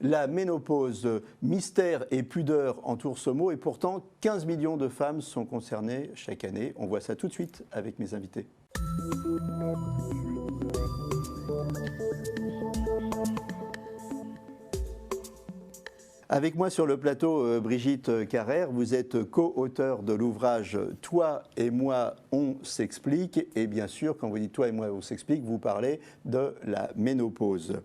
La ménopause, mystère et pudeur entourent ce mot et pourtant 15 millions de femmes sont concernées chaque année. On voit ça tout de suite avec mes invités. Avec moi sur le plateau, Brigitte Carrère, vous êtes co-auteur de l'ouvrage « Toi et moi, on s'explique ». Et bien sûr, quand vous dites « Toi et moi, on s'explique », vous parlez de la ménopause.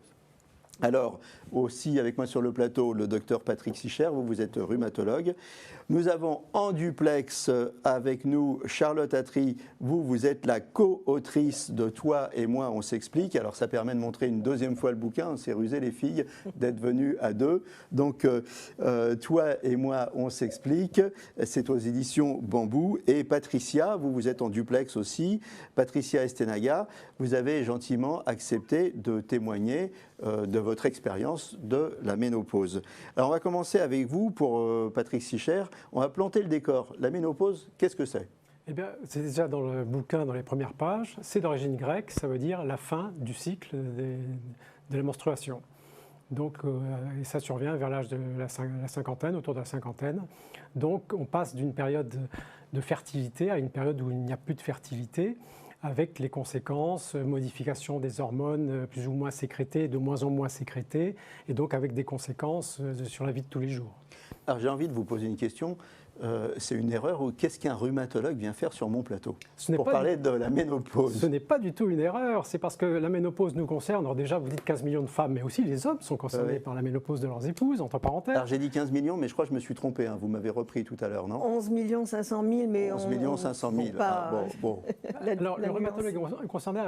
Alors, aussi avec moi sur le plateau, le docteur Patrick Sicher, vous êtes rhumatologue. Nous avons en duplex avec nous Charlotte Attry, vous êtes la co-autrice de Toi et moi, on s'explique. Alors ça permet de montrer une deuxième fois le bouquin, on s'est rusé les filles d'être venues à deux. Donc Toi et moi, on s'explique, c'est aux éditions Bambou. Et Patricia, vous êtes en duplex aussi, Patricia Estenaga, vous avez gentiment accepté de témoigner de votre expérience de la ménopause. Alors on va commencer avec vous pour Patrick Sicher. On va planter le décor. La ménopause, qu'est-ce que c'est ? Eh bien, c'est déjà dans le bouquin, dans les premières pages. C'est d'origine grecque, ça veut dire la fin du cycle de la menstruation. Donc, et ça survient vers l'âge de la cinquantaine, autour de la cinquantaine. Donc, on passe d'une période de fertilité à une période où il n'y a plus de fertilité, avec les conséquences, modification des hormones plus ou moins sécrétées, de moins en moins sécrétées, et donc avec des conséquences sur la vie de tous les jours. Alors j'ai envie de vous poser une question, c'est une erreur ou qu'est-ce qu'un rhumatologue vient faire sur mon plateau pour parler de la ménopause? Ce n'est pas du tout une erreur, c'est parce que la ménopause nous concerne. Alors déjà, vous dites 15 millions de femmes, mais aussi les hommes sont concernés par la ménopause de leurs épouses, entre parenthèses. Alors j'ai dit 15 millions, mais je crois que je me suis trompé, hein. Vous m'avez repris tout à l'heure, non? 11 500 000, mais 11 500 000, bon. Alors le rhumatologue est concerné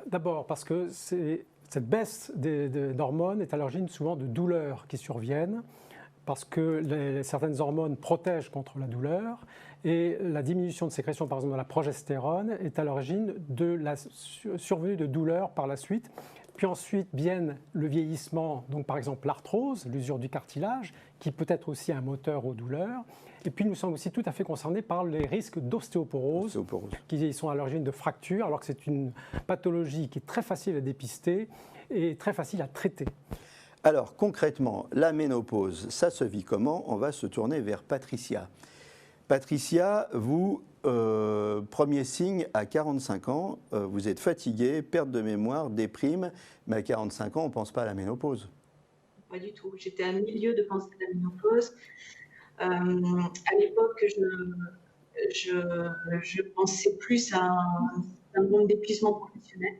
d'abord parce que cette baisse d'hormones est à l'origine souvent de douleurs qui surviennent, parce que certaines hormones protègent contre la douleur et la diminution de sécrétion, par exemple, de la progestérone est à l'origine de la survenue de douleurs par la suite. Puis ensuite viennent le vieillissement, donc par exemple l'arthrose, l'usure du cartilage, qui peut être aussi un moteur aux douleurs. Et puis nous sommes aussi tout à fait concernés par les risques d'ostéoporose, qui sont à l'origine de fractures, alors que c'est une pathologie qui est très facile à dépister et très facile à traiter. Alors concrètement, la ménopause, ça se vit comment? On va se tourner vers Patricia. Patricia, vous, premier signe à 45 ans, vous êtes fatiguée, perte de mémoire, déprime, mais à 45 ans, on ne pense pas à la ménopause. Pas du tout. J'étais à milieu de penser à la ménopause. À l'époque, je pensais plus à un syndrome d'épuisement professionnel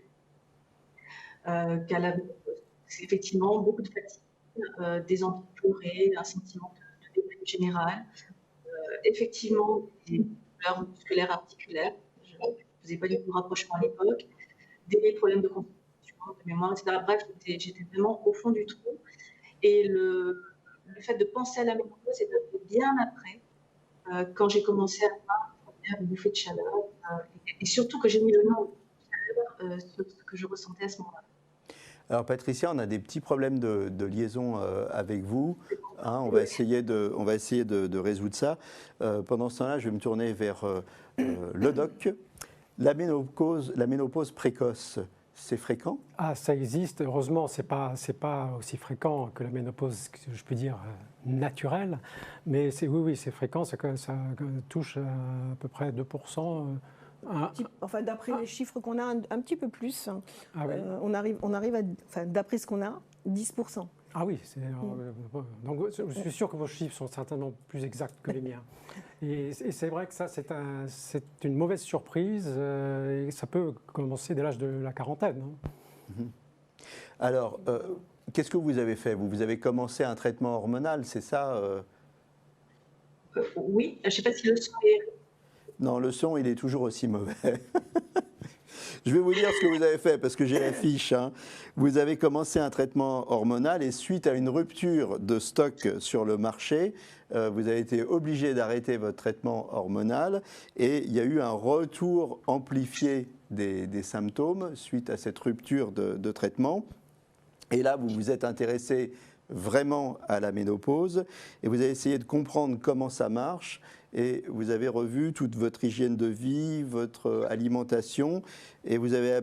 qu'à la ménopause. C'est effectivement beaucoup de fatigue, des envies de pleurer, un sentiment de déprime générale, effectivement des douleurs musculaires articulaires, je ne faisais pas du tout de rapprochement à l'époque, des problèmes de concentration, de mémoire, etc. Bref, j'étais vraiment au fond du trou. Et le fait de penser à la ménopause est arrivé bien après, quand j'ai commencé à avoir une première bouffée de chaleur, et surtout que j'ai mis le nom de chaleur sur ce que je ressentais à ce moment-là. Alors Patricia, on a des petits problèmes de liaison avec vous. Hein, on va essayer de résoudre ça. Pendant ce temps-là, je vais me tourner vers le doc. La ménopause précoce, c'est fréquent? Ah, ça existe. Heureusement, c'est pas aussi fréquent que la ménopause, je peux dire, naturelle. Mais oui, c'est fréquent. Ça touche à peu près 2%. Enfin, d'après les chiffres qu'on a, un petit peu plus. Ah oui. On arrive à, d'après ce qu'on a, 10%. Ah oui, donc je suis sûr que vos chiffres sont certainement plus exacts que les miens. Et c'est vrai que ça, c'est une mauvaise surprise, et ça peut commencer dès l'âge de la quarantaine. Hein. Alors, qu'est-ce que vous avez fait? Vous avez commencé un traitement hormonal, c'est ça? Oui, je ne sais pas si le son est... Non, le son, il est toujours aussi mauvais. Je vais vous dire ce que vous avez fait, parce que j'ai la fiche. Hein. Vous avez commencé un traitement hormonal et suite à une rupture de stock sur le marché, vous avez été obligé d'arrêter votre traitement hormonal et il y a eu un retour amplifié des symptômes suite à cette rupture de traitement. Et là, vous vous êtes intéressé vraiment à la ménopause et vous avez essayé de comprendre comment ça marche et vous avez revu toute votre hygiène de vie, votre alimentation et vous avez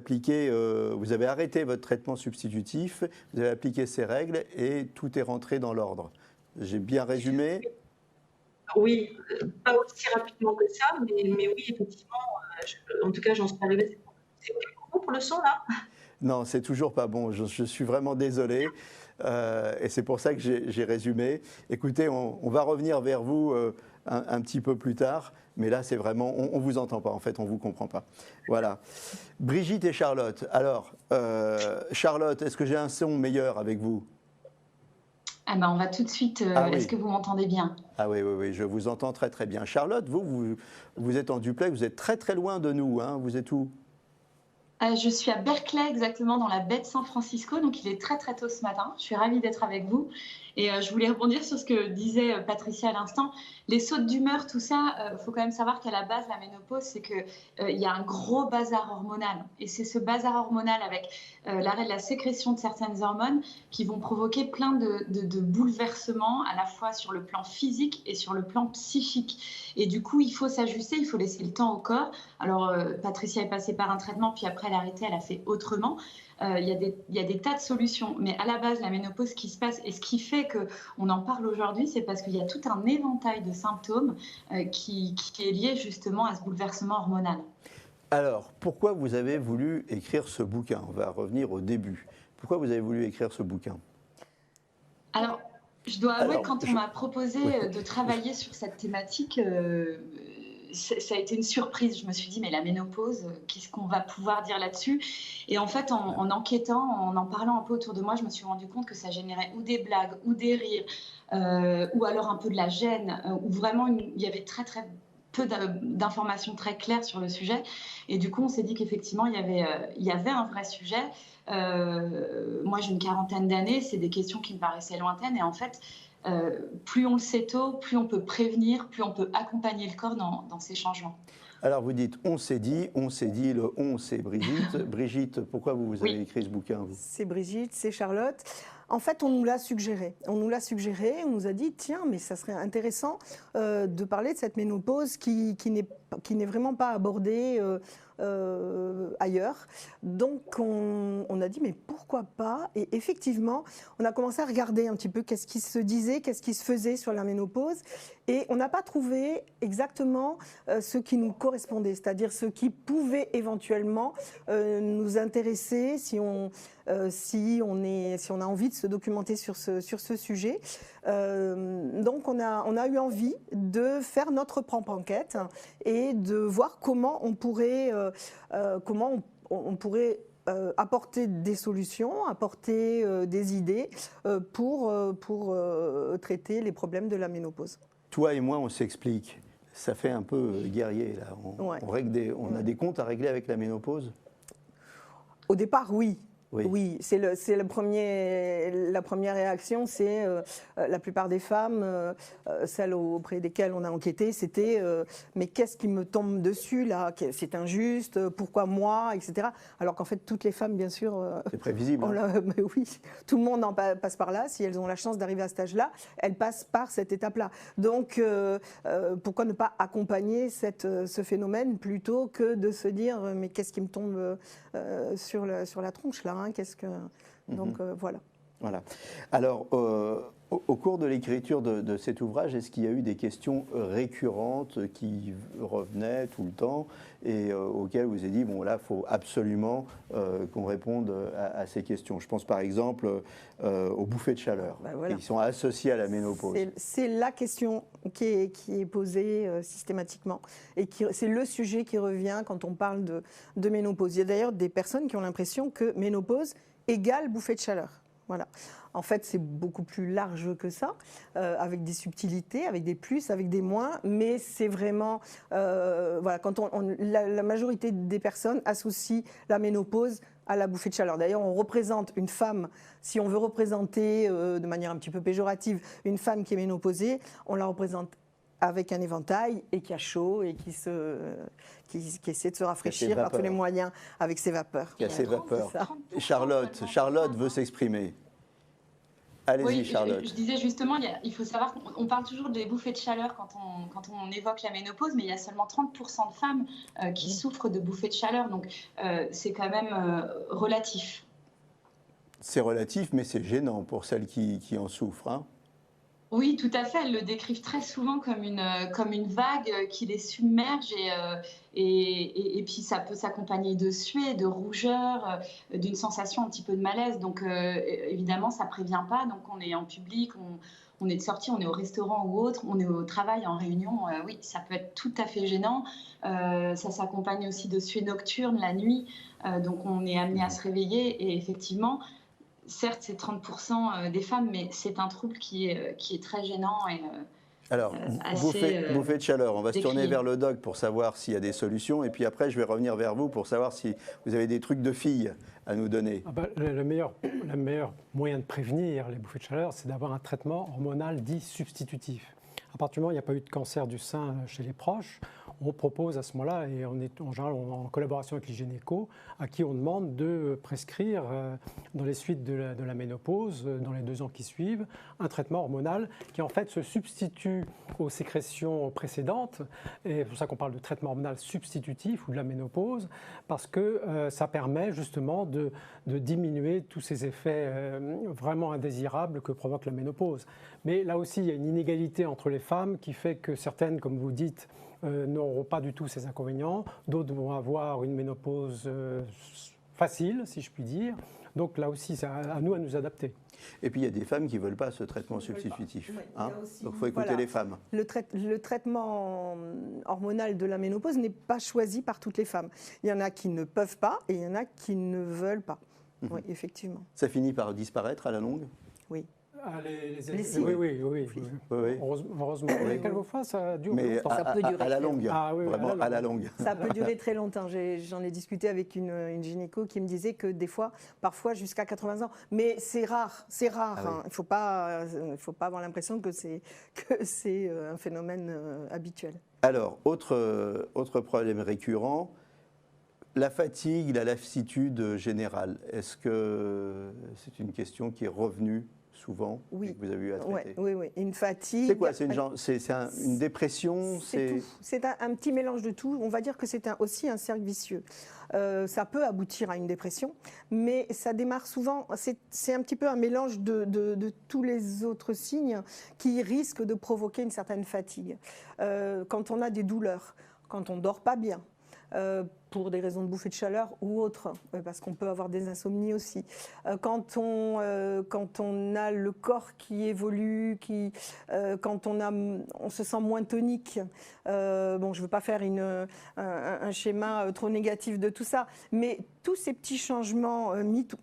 vous avez arrêté votre traitement substitutif, vous avez appliqué ces règles et tout est rentré dans l'ordre. J'ai bien résumé? Oui, pas aussi rapidement que ça, mais oui, effectivement, en tout cas, j'en suis arrivée. C'est bon pour le son, là? Non, c'est toujours pas bon. Je suis vraiment désolé. Et c'est pour ça que j'ai résumé. Écoutez, on va revenir vers vous un petit peu plus tard. Mais là, c'est vraiment, on ne vous entend pas. En fait, on ne vous comprend pas. Voilà. Brigitte et Charlotte. Alors, Charlotte, est-ce que j'ai un son meilleur avec vous? Ah ben, on va tout de suite. Ah oui. Est-ce que vous m'entendez bien? Ah oui, oui, oui, je vous entends très très bien. Charlotte, vous êtes en duplex, vous êtes très très loin de nous. Hein. Vous êtes où? Je suis à Berkeley, exactement, dans la baie de San Francisco. Donc, il est très, très tôt ce matin. Je suis ravie d'être avec vous. Et je voulais rebondir sur ce que disait Patricia à l'instant. Les sautes d'humeur, tout ça, faut quand même savoir qu'à la base, la ménopause, c'est qu'il y a un gros bazar hormonal. Et c'est ce bazar hormonal avec l'arrêt de la sécrétion de certaines hormones qui vont provoquer plein de bouleversements, à la fois sur le plan physique et sur le plan psychique. Et du coup, il faut s'ajuster, il faut laisser le temps au corps. Alors, Patricia est passée par un traitement, puis après, elle a arrêté, elle a fait autrement. Il y a des tas de solutions, mais à la base, la ménopause, ce qui se passe et ce qui fait qu'on en parle aujourd'hui, c'est parce qu'il y a tout un éventail de symptômes qui est lié justement à ce bouleversement hormonal. Alors, pourquoi vous avez voulu écrire ce bouquin? On va revenir au début. Pourquoi vous avez voulu écrire ce bouquin? Alors, je dois avouer que quand on m'a proposé de travailler sur cette thématique, ça a été une surprise. Je me suis dit, mais la ménopause, qu'est-ce qu'on va pouvoir dire là-dessus? Et en fait, en enquêtant, en parlant un peu autour de moi, je me suis rendu compte que ça générait ou des blagues, ou des rires, ou alors un peu de la gêne, où vraiment il y avait très très peu d'informations très claires sur le sujet. Et du coup, on s'est dit qu'effectivement, il y avait un vrai sujet. Moi, j'ai une quarantaine d'années, c'est des questions qui me paraissaient lointaines. Et en fait, plus on le sait tôt, plus on peut prévenir, plus on peut accompagner le corps dans ces changements. Alors vous dites on s'est dit, le on c'est Brigitte. Brigitte, pourquoi vous avez écrit ce bouquin vous? C'est Brigitte, c'est Charlotte. En fait, on nous l'a suggéré. On nous a dit, tiens, mais ça serait intéressant de parler de cette ménopause qui n'est vraiment pas abordée ailleurs. Donc, on a dit, mais pourquoi pas? Et effectivement, on a commencé à regarder un petit peu qu'est-ce qui se disait, qu'est-ce qui se faisait sur la ménopause. Et on n'a pas trouvé exactement ce qui nous correspondait, c'est-à-dire ce qui pouvait éventuellement nous intéresser si on a envie de se documenter sur ce sujet. Donc on a eu envie de faire notre propre enquête et de voir comment on pourrait apporter des solutions, apporter des idées pour traiter les problèmes de la ménopause. Toi et moi, on s'explique. Ça fait un peu guerrier, là. On a des comptes à régler avec la ménopause? Au départ, oui. Oui, c'est la première réaction, c'est la plupart des femmes, celles auprès desquelles on a enquêté, c'était mais qu'est-ce qui me tombe dessus là? C'est injuste, pourquoi moi, etc. Alors qu'en fait, toutes les femmes, bien sûr, c'est prévisible. Mais oui, tout le monde passe par là. Si elles ont la chance d'arriver à cet âge-là, elles passent par cette étape-là. Donc, pourquoi ne pas accompagner ce phénomène plutôt que de se dire mais qu'est-ce qui me tombe sur la tronche là? Donc voilà. Voilà. Alors, au cours de l'écriture de cet ouvrage, est-ce qu'il y a eu des questions récurrentes qui revenaient tout le temps et auxquelles vous avez dit, bon là, il faut absolument qu'on réponde à ces questions? Je pense par exemple aux bouffées de chaleur, voilà. qui sont associées à la ménopause. C'est la question qui est posée systématiquement et c'est le sujet qui revient quand on parle de ménopause. Il y a d'ailleurs des personnes qui ont l'impression que ménopause égale bouffée de chaleur. Voilà. En fait, c'est beaucoup plus large que ça, avec des subtilités, avec des plus, avec des moins, mais c'est vraiment, voilà, quand la majorité des personnes associent la ménopause à la bouffée de chaleur. D'ailleurs, on représente une femme, si on veut représenter de manière un petit peu péjorative, une femme qui est ménopausée, on la représente avec un éventail et qui a chaud et qui essaie de se rafraîchir par tous les moyens avec ses vapeurs. Qui a ses vapeurs. C'est ça. Charlotte veut s'exprimer. Allez-y, Oui, Charlotte. je disais justement, il faut savoir qu'on parle toujours des bouffées de chaleur quand on évoque la ménopause, mais il y a seulement 30% de femmes qui souffrent de bouffées de chaleur, donc c'est quand même relatif. C'est relatif, mais c'est gênant pour celles qui en souffrent. Hein. Oui, tout à fait. Elles le décrivent très souvent comme une vague qui les submerge et puis ça peut s'accompagner de sueur, de rougeur, d'une sensation un petit peu de malaise. Donc évidemment, ça ne prévient pas. Donc on est en public, on est de sortie, on est au restaurant ou autre, on est au travail, en réunion. Oui, ça peut être tout à fait gênant. Ça s'accompagne aussi de sueur nocturne la nuit. Donc on est amené à se réveiller et effectivement... Certes, c'est 30% des femmes, mais c'est un trouble qui est très gênant. Et, alors, bouffée de chaleur, on va se tourner vers le doc pour savoir s'il y a des solutions. Et puis après, je vais revenir vers vous pour savoir si vous avez des trucs de filles à nous donner. Le meilleur moyen de prévenir les bouffées de chaleur, c'est d'avoir un traitement hormonal dit substitutif. À partir du moment où il n'y a pas eu de cancer du sein chez les proches, on propose à ce moment-là, et on est en général en collaboration avec les gynécos, à qui on demande de prescrire, dans les suites de la ménopause, dans les 2 ans qui suivent, un traitement hormonal qui en fait se substitue aux sécrétions précédentes. Et c'est pour ça qu'on parle de traitement hormonal substitutif ou de la ménopause, parce que ça permet justement de diminuer tous ces effets vraiment indésirables que provoque la ménopause. Mais là aussi, il y a une inégalité entre les femmes qui fait que certaines, comme vous dites, n'auront pas du tout ces inconvénients, d'autres vont avoir une ménopause facile, si je puis dire. Donc là aussi, c'est à nous nous adapter. Et puis il y a des femmes qui ne veulent pas ce traitement substitutif. Hein, donc il faut écouter les femmes. Le traitement hormonal de la ménopause n'est pas choisi par toutes les femmes. Il y en a qui ne peuvent pas et il y en a qui ne veulent pas. Oui, effectivement. Ça finit par disparaître à la longue ? Oui. Les signes. Oui. Heureusement. Quelquefois, ça dure longtemps. Ça peut durer à la longue. Vraiment à la longue. Ça peut durer très longtemps. J'en ai discuté avec une gynéco qui me disait que des fois, parfois jusqu'à 80 ans. Mais c'est rare. C'est rare. Hein. Il ne faut pas avoir l'impression que c'est un phénomène habituel. Alors, autre problème récurrent, la fatigue, la lassitude générale. Est-ce que c'est une question qui est revenue souvent, oui, que vous avez eu à traiter? Oui. Une fatigue. C'est quoi? C'est une dépression? C'est un petit mélange de tout. On va dire que c'est aussi un cercle vicieux. Ça peut aboutir à une dépression, mais ça démarre souvent, c'est un petit peu un mélange de tous les autres signes qui risquent de provoquer une certaine fatigue. Quand on a des douleurs, quand on ne dort pas bien, pour des raisons de bouffée de chaleur ou autres, parce qu'on peut avoir des insomnies aussi. Quand on a le corps qui évolue, quand on se sent moins tonique, je ne veux pas faire un schéma trop négatif de tout ça, mais tous ces petits changements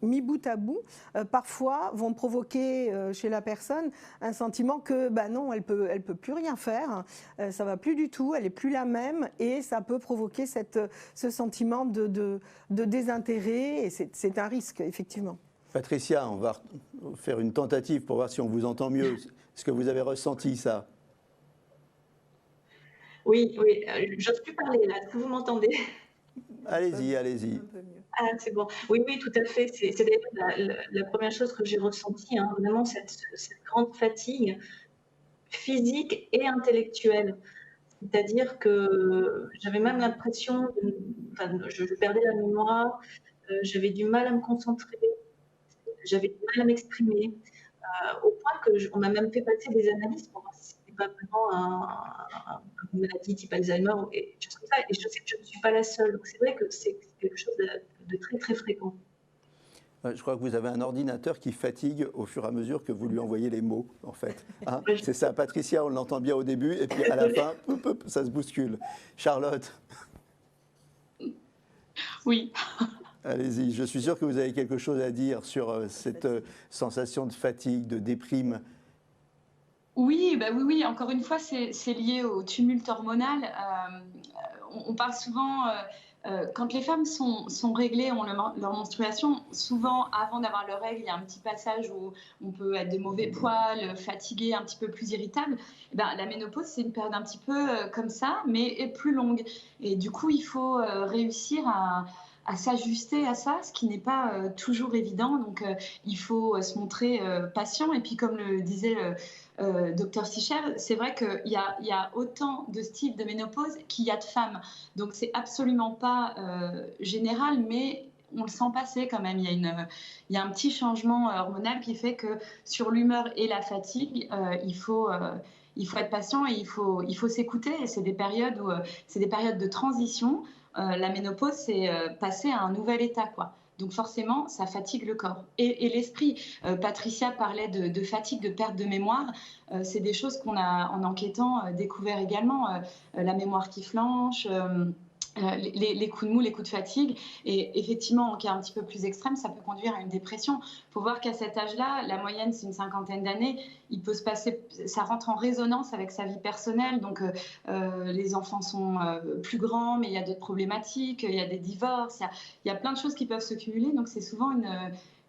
mis bout à bout, parfois vont provoquer chez la personne un sentiment que non, elle peut plus rien faire, ça va plus du tout, elle est plus la même, et ça peut provoquer ce sentiment de désintérêt, et c'est un risque, effectivement. Patricia, on va faire une tentative pour voir si on vous entend mieux. Est-ce que vous avez ressenti ça? Oui, j'ose plus parler là, est-ce que vous m'entendez? Allez-y. Un peu mieux. Ah, c'est bon. Oui, tout à fait. C'est d'ailleurs la première chose que j'ai ressentie, hein, vraiment cette grande fatigue physique et intellectuelle. C'est-à-dire que j'avais même l'impression, je perdais la mémoire, j'avais du mal à me concentrer, j'avais du mal à m'exprimer, au point qu'on m'a même fait passer des analyses pour voir si ce n'était pas vraiment une maladie type Alzheimer et choses comme ça. Et je sais que je ne suis pas la seule. Donc c'est vrai que c'est quelque chose de très très fréquent. Je crois que vous avez un ordinateur qui fatigue au fur et à mesure que vous lui envoyez les mots, en fait. Hein, c'est ça, Patricia, on l'entend bien au début, et puis à la fin, ça se bouscule. Charlotte? Oui. Allez-y, je suis sûr que vous avez quelque chose à dire sur cette sensation de fatigue, de déprime. Oui, encore une fois, c'est lié au tumulte hormonal. On parle souvent quand les femmes sont réglées, ont leur menstruation, souvent avant d'avoir leurs règles, il y a un petit passage où on peut être de mauvais poil, fatigué, un petit peu plus irritable. Et ben, la ménopause, c'est une période un petit peu comme ça, mais plus longue. Et du coup, il faut réussir à s'ajuster à ça, ce qui n'est pas toujours évident. Donc, il faut se montrer patient. Et puis, comme le disait Dr Sichel, c'est vrai qu'il y a autant de styles de ménopause qu'il y a de femmes. Donc, c'est absolument pas général, mais on le sent passer quand même. Il y a un petit changement hormonal qui fait que sur l'humeur et la fatigue, il faut être patient et il faut s'écouter. Et c'est des périodes c'est des périodes de transition. La ménopause, c'est passer à un nouvel état, quoi. Donc forcément, ça fatigue le corps et l'esprit. Patricia parlait de fatigue, de perte de mémoire. C'est des choses qu'on a, en enquêtant, découvert également. La mémoire qui flanche, les coups de mou, les coups de fatigue. Et effectivement, en cas un petit peu plus extrême, ça peut conduire à une dépression. Il faut voir qu'à cet âge-là, la moyenne, c'est une cinquantaine d'années. Il peut se passer, ça rentre en résonance avec sa vie personnelle. Donc, les enfants sont plus grands, mais il y a d'autres problématiques, il y a des divorces, il y a plein de choses qui peuvent se cumuler. Donc, c'est souvent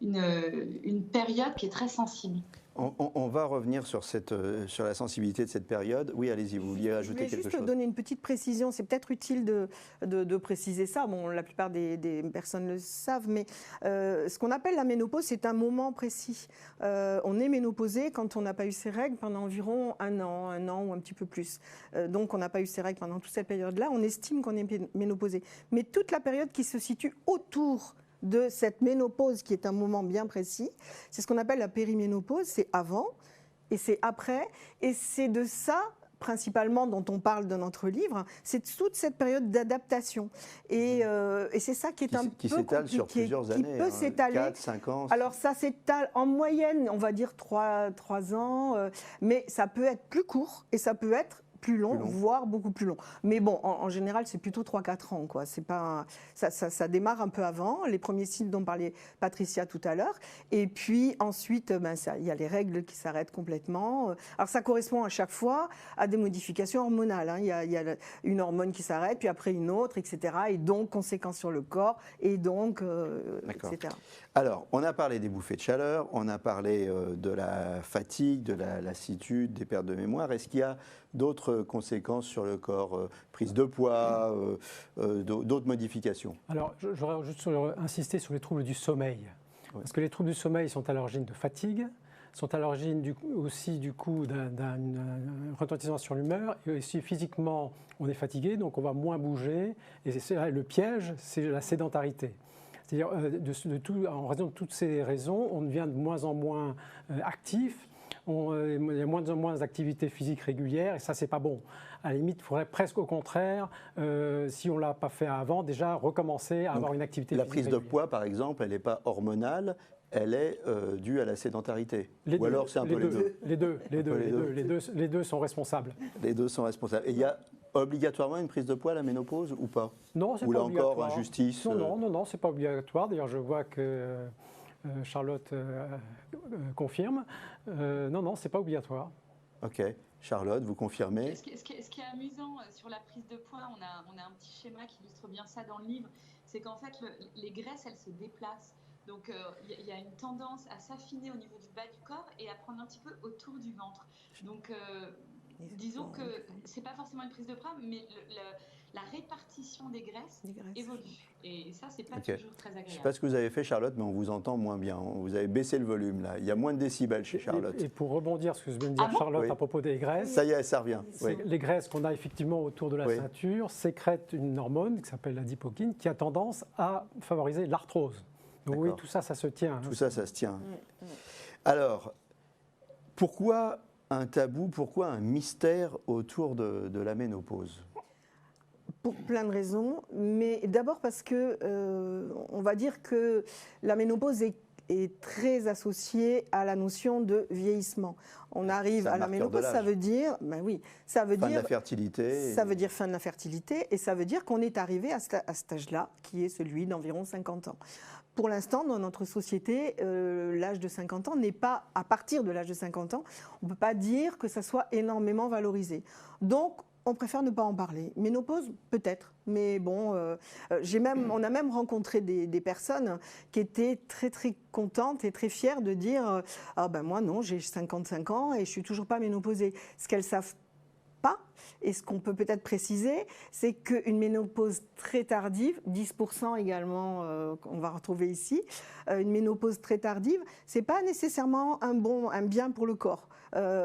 une période qui est très sensible. On va revenir sur la sensibilité de cette période. Oui, allez-y, vous vouliez ajouter quelque chose? Je voulais juste donner une petite précision. C'est peut-être utile de préciser ça. Bon, la plupart des personnes le savent, mais ce qu'on appelle la ménopause, c'est un moment précis. On est ménopausé quand on n'a pas eu ses règles pendant environ un an ou un petit peu plus. Donc, on n'a pas eu ses règles pendant toute cette période-là. On estime qu'on est ménopausé. Mais toute la période qui se situe autour de cette ménopause, qui est un moment bien précis, c'est ce qu'on appelle la périménopause, c'est avant et c'est après, et c'est de ça principalement dont on parle dans notre livre, c'est toute cette période d'adaptation. Et c'est ça qui est un peu compliqué. Qui s'étale sur plusieurs années, qui peut s'étaler. 4, 5 ans. Alors ça s'étale en moyenne, on va dire 3 ans, mais ça peut être plus court et ça peut être plus long, voire beaucoup plus long. Mais bon, en général, c'est plutôt 3-4 ans, quoi. C'est pas ça démarre un peu avant, les premiers signes dont parlait Patricia tout à l'heure. Et puis ensuite, il y a les règles qui s'arrêtent complètement. Alors ça correspond à chaque fois à des modifications hormonales. Hein. Il y a une hormone qui s'arrête, puis après une autre, etc. Et donc, conséquences sur le corps, et donc, etc. Alors, on a parlé des bouffées de chaleur, on a parlé de la fatigue, de la lassitude, des pertes de mémoire. Est-ce qu'il y a d'autres conséquences sur le corps, prise de poids, d'autres modifications? Alors, j'aurais juste insisté sur les troubles du sommeil. Oui. Parce que les troubles du sommeil sont à l'origine de fatigue, sont à l'origine aussi du coup d'un retentissement sur l'humeur, et aussi physiquement, on est fatigué, donc on va moins bouger. Et le piège, c'est la sédentarité. C'est-à-dire, en raison de toutes ces raisons, on devient de moins en moins actif. Il y a moins en moins d'activités physiques régulières et ça, c'est pas bon. À la limite, il faudrait presque au contraire, si on ne l'a pas fait avant, déjà recommencer à avoir une activité physique régulière. La prise de poids, par exemple, elle n'est pas hormonale, elle est due à la sédentarité. Ou alors c'est un peu les deux. Les deux sont responsables. Les deux sont responsables. Et il y a obligatoirement une prise de poids à la ménopause ou pas? Non, c'est pas obligatoire. Ou là encore, injustice? Non, c'est pas obligatoire. D'ailleurs, je vois que Charlotte confirme. Non, c'est pas obligatoire. Ok. Charlotte, vous confirmez? Ce qui est amusant sur la prise de poids, on a un petit schéma qui illustre bien ça dans le livre, c'est qu'en fait, les graisses, elles se déplacent. Donc, il y a une tendance à s'affiner au niveau du bas du corps et à prendre un petit peu autour du ventre. Donc, disons que c'est pas forcément une prise de poids, mais la répartition des graisses évolue. Et ça, c'est pas toujours très agréable. Je ne sais pas ce que vous avez fait, Charlotte, mais on vous entend moins bien. Vous avez baissé le volume, là. Il y a moins de décibels chez Charlotte. Et pour rebondir sur ce que vient de dire Charlotte à propos des graisses... Ça y est, ça revient. Oui. Les graisses qu'on a effectivement autour de la ceinture sécrètent une hormone qui s'appelle l'adipokine, qui a tendance à favoriser l'arthrose. Donc oui, tout ça, ça se tient. Tout ça, ça se tient. Alors, pourquoi un tabou, pourquoi un mystère autour de la ménopause? Pour plein de raisons, mais d'abord parce que on va dire que la ménopause est très associée à la notion de vieillissement. On arrive à la ménopause, ça veut dire, ça veut dire fin de la fertilité. Ça veut dire fin de la fertilité, et ça veut dire qu'on est arrivé à cet âge-là, qui est celui d'environ 50 ans. Pour l'instant, dans notre société, l'âge de 50 ans n'est pas, à partir de l'âge de 50 ans, on ne peut pas dire que ça soit énormément valorisé. Donc, On préfère ne pas en parler. Ménopause, peut-être. Mais bon, on a même rencontré des personnes qui étaient très, très contentes et très fières de dire « Ah ben moi, non, j'ai 55 ans et je suis toujours pas ménopausée ». Ce qu'elles savent pas, et ce qu'on peut peut-être préciser, c'est qu'une ménopause très tardive, 10% également, on va retrouver ici, une ménopause très tardive, c'est pas nécessairement un bien pour le corps.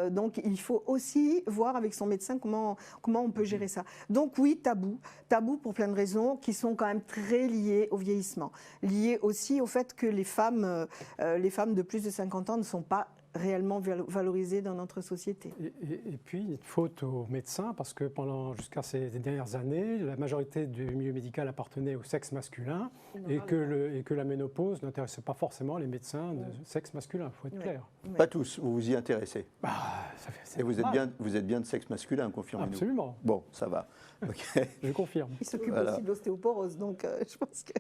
Donc il faut aussi voir avec son médecin comment on peut gérer ça. Donc oui, tabou pour plein de raisons qui sont quand même très liées au vieillissement, liées aussi au fait que les femmes de plus de 50 ans ne sont pas réellement valorisées dans notre société. Et puis, une faute aux médecins, parce que jusqu'à ces dernières années, la majorité du milieu médical appartenait au sexe masculin et que la ménopause n'intéressait pas forcément les médecins de sexe masculin, il faut être clair. Ouais. Pas tous, vous vous y intéressez. Et vous êtes bien de sexe masculin, confirmez-nous. Absolument. Bon, ça va. Okay. Je confirme. Il s'occupe aussi de l'ostéoporose, donc je pense que...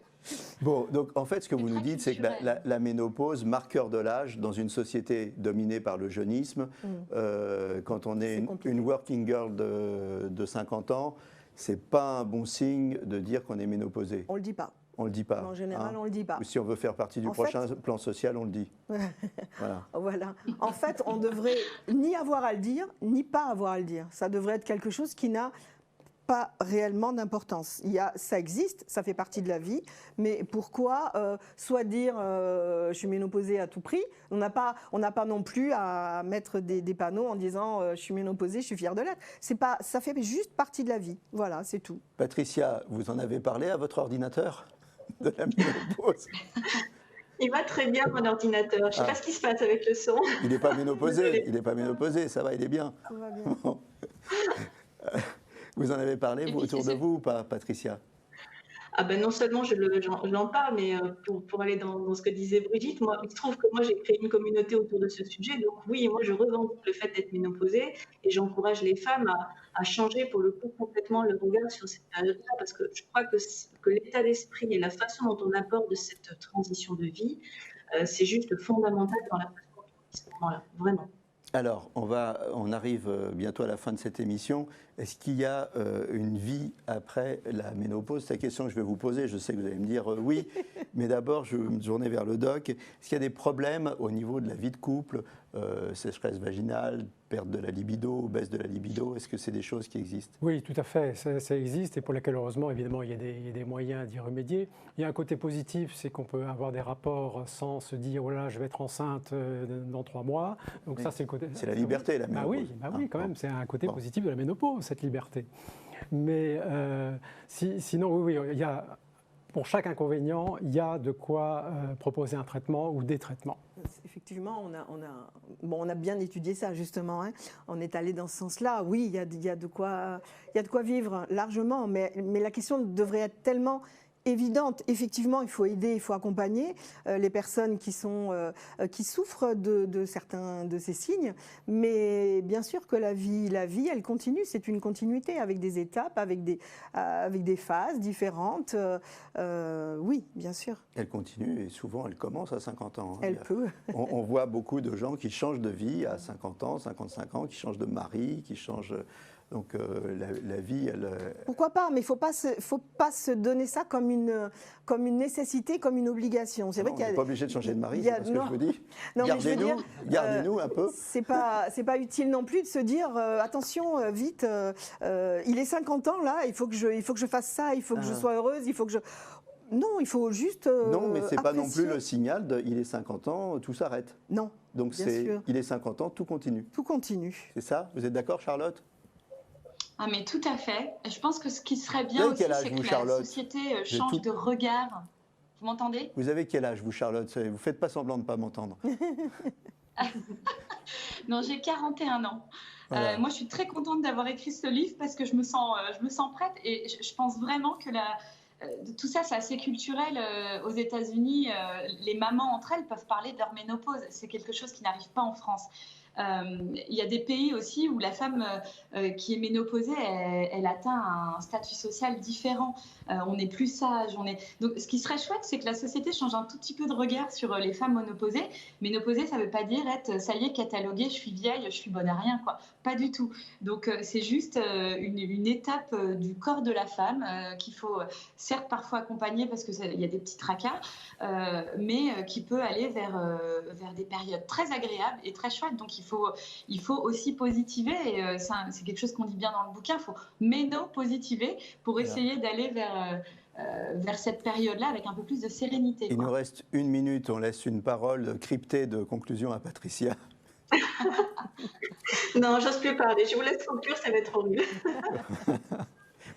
Bon, donc en fait, ce que vous nous dites, c'est que la ménopause, marqueur de l'âge, dans une société dominée par le jeunisme, quand on est une working girl de 50 ans, c'est pas un bon signe de dire qu'on est ménopausée. On le dit pas. On le dit pas. En général, on le dit pas. Ou si on veut faire partie du prochain plan social, on le dit. Voilà. En fait, on devrait ni avoir à le dire, ni pas avoir à le dire. Ça devrait être quelque chose qui n'a pas réellement d'importance. Ça existe, ça fait partie de la vie, mais pourquoi soit dire je suis ménopausée à tout prix, on n'a pas non plus à mettre des panneaux en disant je suis ménopausée, je suis fière de l'être. Ça fait juste partie de la vie. Voilà, c'est tout. Patricia, vous en avez parlé à votre ordinateur de la ménopause? Il va très bien, mon ordinateur. Je ne sais pas ce qui se passe avec le son. Il n'est pas ménopausé, ça va, il est bien. Tout va bien. Bon. Vous en avez parlé, vous, autour de vous, ou pas, Patricia? Ah ben non seulement j'en parle, mais pour aller dans ce que disait Brigitte, il se trouve que moi j'ai créé une communauté autour de ce sujet. Donc oui, moi je revendique le fait d'être ménopausée et j'encourage les femmes à changer pour le coup complètement le regard sur cette période-là, parce que je crois que l'état d'esprit et la façon dont on aborde cette transition de vie, c'est juste fondamental dans la façon dont on vit ce moment-là, vraiment. Alors, on arrive bientôt à la fin de cette émission. Est-ce qu'il y a une vie après la ménopause? C'est la question que je vais vous poser. Je sais que vous allez me dire oui, mais d'abord, je vais me tourner vers le doc. Est-ce qu'il y a des problèmes au niveau de la vie de couple, sécheresse vaginale, perte de la libido, baisse de la libido? Est-ce que c'est des choses qui existent? Oui, tout à fait, ça existe et pour lesquelles, heureusement, évidemment, il y a des moyens d'y remédier. Il y a un côté positif, c'est qu'on peut avoir des rapports sans se dire « oh là, je vais être enceinte dans 3 mois ». Donc oui. Ça, c'est le côté... C'est la liberté, la ménopause. Oui, quand même, c'est un côté positif de la ménopause, cette liberté. Mais sinon, oui, il y a... Pour chaque inconvénient, il y a de quoi proposer un traitement ou des traitements. Effectivement, on a bien étudié ça, justement. Hein. On est allé dans ce sens-là. Oui, il y a de quoi vivre largement, mais la question devrait être tellement évidente. Effectivement, il faut aider, il faut accompagner les personnes qui souffrent de certains de ces signes. Mais bien sûr que la vie, elle continue. C'est une continuité avec des étapes, avec des phases différentes. Oui, bien sûr. Elle continue et souvent elle commence à 50 ans. Elle peut. On voit beaucoup de gens qui changent de vie à 50 ans, 55 ans, qui changent de mari, qui changent... Donc la vie, elle... Pourquoi pas? Mais il ne faut pas se donner ça comme une nécessité, comme une obligation. C'est vrai qu'il y a... On n'est pas obligé de changer de mari, c'est ce que je vous dis. Gardez-nous un peu. C'est pas utile non plus de se dire attention, vite, il est 50 ans là, il faut que je fasse ça, il faut que je sois heureuse, il faut que je... Non, il faut juste non, mais ce n'est pas non plus le signal de il est 50 ans, tout s'arrête. Non, donc il est 50 ans, tout continue. Tout continue. C'est ça? Vous êtes d'accord, Charlotte? Ah mais tout à fait. Je pense que ce qui serait bien aussi, c'est que la société change de regard. Vous m'entendez? Vous avez quel âge, vous, Charlotte? Vous ne faites pas semblant de ne pas m'entendre. Non, j'ai 41 ans. Voilà. Moi, je suis très contente d'avoir écrit ce livre parce que je me sens prête et je pense vraiment que tout ça, c'est assez culturel. Aux États-Unis, les mamans entre elles peuvent parler de leur ménopause. C'est quelque chose qui n'arrive pas en France. Il y a des pays aussi où la femme qui est ménopausée, elle atteint un statut social différent. On est plus sage. Donc, ce qui serait chouette, c'est que la société change un tout petit peu de regard sur les femmes ménopausées. Ménopausée, ça ne veut pas dire être, ça y est, cataloguée, je suis vieille, je suis bonne à rien, quoi. Pas du tout. Donc, c'est juste une étape du corps de la femme qu'il faut, certes, parfois accompagner parce qu'il y a des petits tracas, mais qui peut aller vers des périodes très agréables et très chouettes. Donc, il faut aussi positiver, et c'est quelque chose qu'on dit bien dans le bouquin, il faut méno-positiver pour essayer d'aller vers cette période-là avec un peu plus de sérénité. Il nous reste 1 minute, on laisse une parole cryptée de conclusion à Patricia. Non, j'ose plus parler. Je vous laisse conclure, ça va être horrible.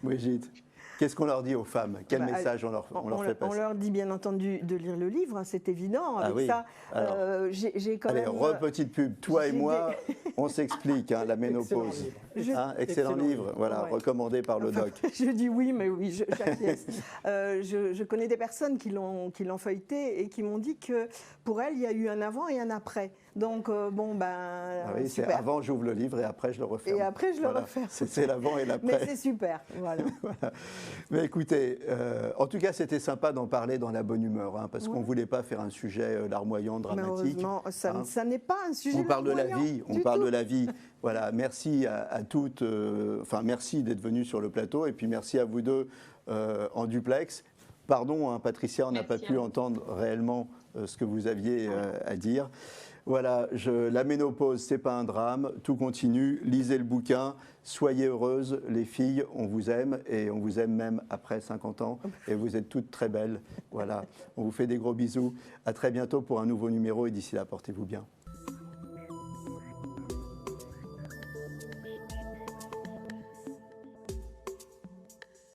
Brigitte, qu'est-ce qu'on leur dit aux femmes? Quel message on leur fait passer? On leur dit bien entendu de lire le livre, hein, c'est évident. Avec ça, j'ai quand même... Petite pub, toi et moi, on s'explique, hein, la ménopause. Excellent livre, voilà, recommandé par le doc. Je dis oui, mais oui, j'acquiesce. Je connais des personnes qui l'ont feuilleté et qui m'ont dit que pour elles, il y a eu un avant et un après. Donc, c'est super. avant, j'ouvre le livre et après, je le referme. Et après, je le referme. C'est l'avant et l'après. Mais c'est super, voilà. Voilà. Mais écoutez, en tout cas, c'était sympa d'en parler dans la bonne humeur, hein, parce qu'on ne voulait pas faire un sujet larmoyant, dramatique. Malheureusement, ça n'est pas un sujet on parle larmoyant. De la vie, on parle de la vie. Voilà, merci à toutes, merci d'être venues sur le plateau, et puis merci à vous deux en duplex. Pardon, hein, Patricia, on n'a pas pu entendre réellement ce que vous aviez à dire. Voilà, la ménopause, c'est pas un drame, tout continue, lisez le bouquin, soyez heureuses, les filles, on vous aime, et on vous aime même après 50 ans, et vous êtes toutes très belles. Voilà, on vous fait des gros bisous, à très bientôt pour un nouveau numéro, et d'ici là, portez-vous bien.